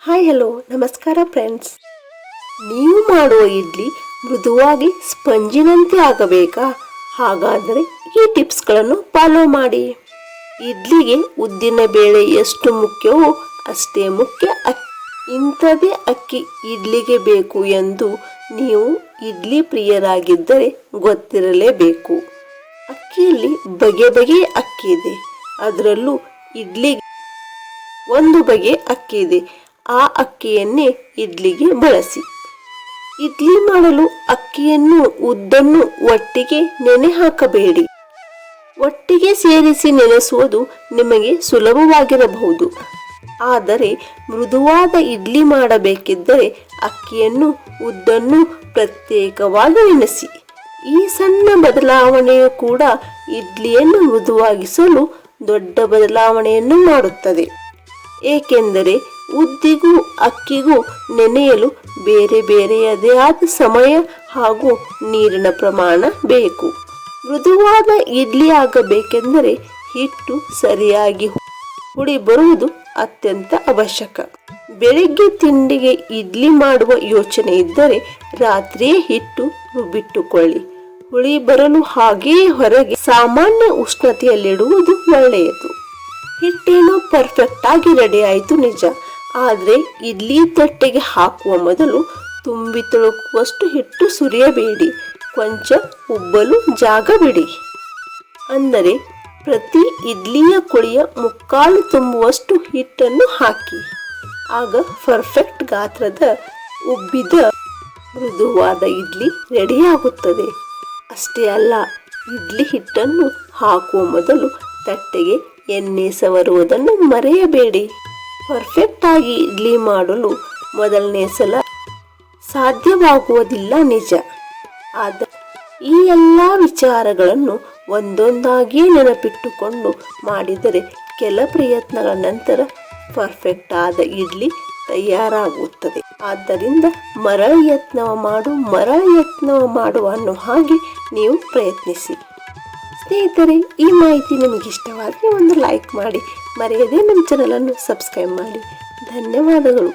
Hi hello ನಮಸ್ಕಾರ friends. ನೀವು ಮಾಡುವ ಇಡ್ಲಿ ಮೃದುವಾಗಿ ಸ್ಪಂಜಿನಂತೆ ಆಗಬೇಕಾ? ಹಾಗಾದರೆ ಈ ಟಿಪ್ಸ್ಗಳನ್ನು ಫಾಲೋ ಮಾಡಿ. ಇಡ್ಲಿಗೆ ಉದ್ದಿನ ಬೇಳೆ ಎಷ್ಟು ಮುಖ್ಯವೋ ಅಷ್ಟೇ ಮುಖ್ಯ ಅಕ್ಕಿ. ಇಂಥದೇ ಅಕ್ಕಿ ಇಡ್ಲಿಗೆ ಬೇಕು ಎಂದು ನೀವು ಇಡ್ಲಿ ಪ್ರಿಯರಾಗಿದ್ದರೆ ಗೊತ್ತಿರಲೇಬೇಕು. ಅಕ್ಕಿಯಲ್ಲಿ ಬಗೆ ಬಗೆಯ ಅಕ್ಕಿ ಇದೆ. ಅದರಲ್ಲೂ ಇಡ್ಲಿಗೆ ಒಂದು ಬಗೆ ಅಕ್ಕಿ ಇದೆ. ಆ ಅಕ್ಕಿಯನ್ನೇ ಇಡ್ಲಿಗೆ ಬಳಸಿ. ಇಡ್ಲಿ ಮಾಡಲು ಅಕ್ಕಿಯನ್ನು ಉದ್ದನ್ನು ಒಟ್ಟಿಗೆ ನೆನೆ ಹಾಕಬೇಡಿ. ಒಟ್ಟಿಗೆ ಸೇರಿಸಿ ನೆನೆಸುವುದು ನಿಮಗೆ ಸುಲಭವಾಗಿರಬಹುದು. ಆದರೆ ಮೃದುವಾದ ಇಡ್ಲಿ ಮಾಡಬೇಕಿದ್ದರೆ ಅಕ್ಕಿಯನ್ನು ಉದ್ದನ್ನು ಪ್ರತ್ಯೇಕವಾಗಿ ನೆನೆಸಿ. ಈ ಸಣ್ಣ ಬದಲಾವಣೆಯು ಕೂಡ ಇಡ್ಲಿಯನ್ನು ಮೃದುವಾಗಿಸಲು ದೊಡ್ಡ ಬದಲಾವಣೆಯನ್ನು ಮಾಡುತ್ತದೆ. ಏಕೆಂದರೆ ಉದ್ದಿಗೂ ಅಕ್ಕಿಗೂ ನೆನೆಯಲು ಬೇರೆ ಬೇರೆಯದೇ ಆದ ಸಮಯ ಹಾಗೂ ನೀರಿನ ಪ್ರಮಾಣ ಬೇಕು. ಮೃದುವಾದ ಇಡ್ಲಿ ಆಗಬೇಕೆಂದರೆ ಹಿಟ್ಟು ಸರಿಯಾಗಿ ಹುಡಿ ಬರುವುದು ಅತ್ಯಂತ ಅವಶ್ಯಕ. ಬೆಳಿಗ್ಗೆ ತಿಂಡಿಗೆ ಇಡ್ಲಿ ಮಾಡುವ ಯೋಚನೆ ಇದ್ದರೆ ರಾತ್ರಿಯೇ ಹಿಟ್ಟು ರುಬ್ಬಿಟ್ಟುಕೊಳ್ಳಿ. ಹುಳಿ ಬರಲು ಹಾಗೆಯೇ ಹೊರಗೆ ಸಾಮಾನ್ಯ ಉಷ್ಣತೆಯಲ್ಲಿಡುವುದು ಒಳ್ಳೆಯದು. ಹಿಟ್ಟೇನೋ ಪರ್ಫೆಕ್ಟ್ ಆಗಿ ರೆಡಿ ಆಯಿತು ನಿಜ. ಆದರೆ ಇಡ್ಲಿ ತಟ್ಟೆಗೆ ಹಾಕುವ ಮೊದಲು ತುಂಬಿ ತುಳುಕುವಷ್ಟು ಹಿಟ್ಟು ಸುರಿಯಬೇಡಿ. ಕೊಂಚ ಉಬ್ಬಲು ಜಾಗ ಬಿಡಿ. ಅಂದರೆ ಪ್ರತಿ ಇಡ್ಲಿಯ ಕುಳಿಯ ಮುಕ್ಕಾಲು ತುಂಬುವಷ್ಟು ಹಿಟ್ಟನ್ನು ಹಾಕಿ. ಆಗ ಪರ್ಫೆಕ್ಟ್ ಗಾತ್ರದ ಉಬ್ಬಿದ ಮೃದುವಾದ ಇಡ್ಲಿ ರೆಡಿಯಾಗುತ್ತದೆ. ಅಷ್ಟೇ ಅಲ್ಲ, ಇಡ್ಲಿ ಹಿಟ್ಟನ್ನು ಹಾಕುವ ಮೊದಲು ತಟ್ಟೆಗೆ ಎಣ್ಣೆ ಸವರುವುದನ್ನು ಮರೆಯಬೇಡಿ. ಪರ್ಫೆಕ್ಟ್ ಆಗಿ ಇಡ್ಲಿ ಮಾಡಲು ಮೊದಲನೇ ಸಲ ಸಾಧ್ಯವಾಗುವುದಿಲ್ಲ ನಿಜ. ಆದರೆ ಈ ಎಲ್ಲ ವಿಚಾರಗಳನ್ನು ಒಂದೊಂದಾಗಿಯೇ ನೆನಪಿಟ್ಟುಕೊಂಡು ಮಾಡಿದರೆ ಕೆಲ ಪ್ರಯತ್ನಗಳ ನಂತರ ಪರ್ಫೆಕ್ಟ್ ಆದ ಇಡ್ಲಿ ತಯಾರಾಗುತ್ತದೆ. ಆದ್ದರಿಂದ ಮರಳ ಯತ್ನವ ಮಾಡು ಅನ್ನೋ ಹಾಗೆ ನೀವು ಪ್ರಯತ್ನಿಸಿ. ಸ್ನೇಹಿತರೆ, ಈ ಮಾಹಿತಿ ನಿಮಗೆ ಇಷ್ಟವಾದರೆ ಒಂದು ಲೈಕ್ ಮಾಡಿ, ಮರೆಯದೇ ನಮ್ಮ ಚಾನಲನ್ನು ಸಬ್ಸ್ಕ್ರೈಬ್ ಮಾಡಿ. ಧನ್ಯವಾದಗಳು.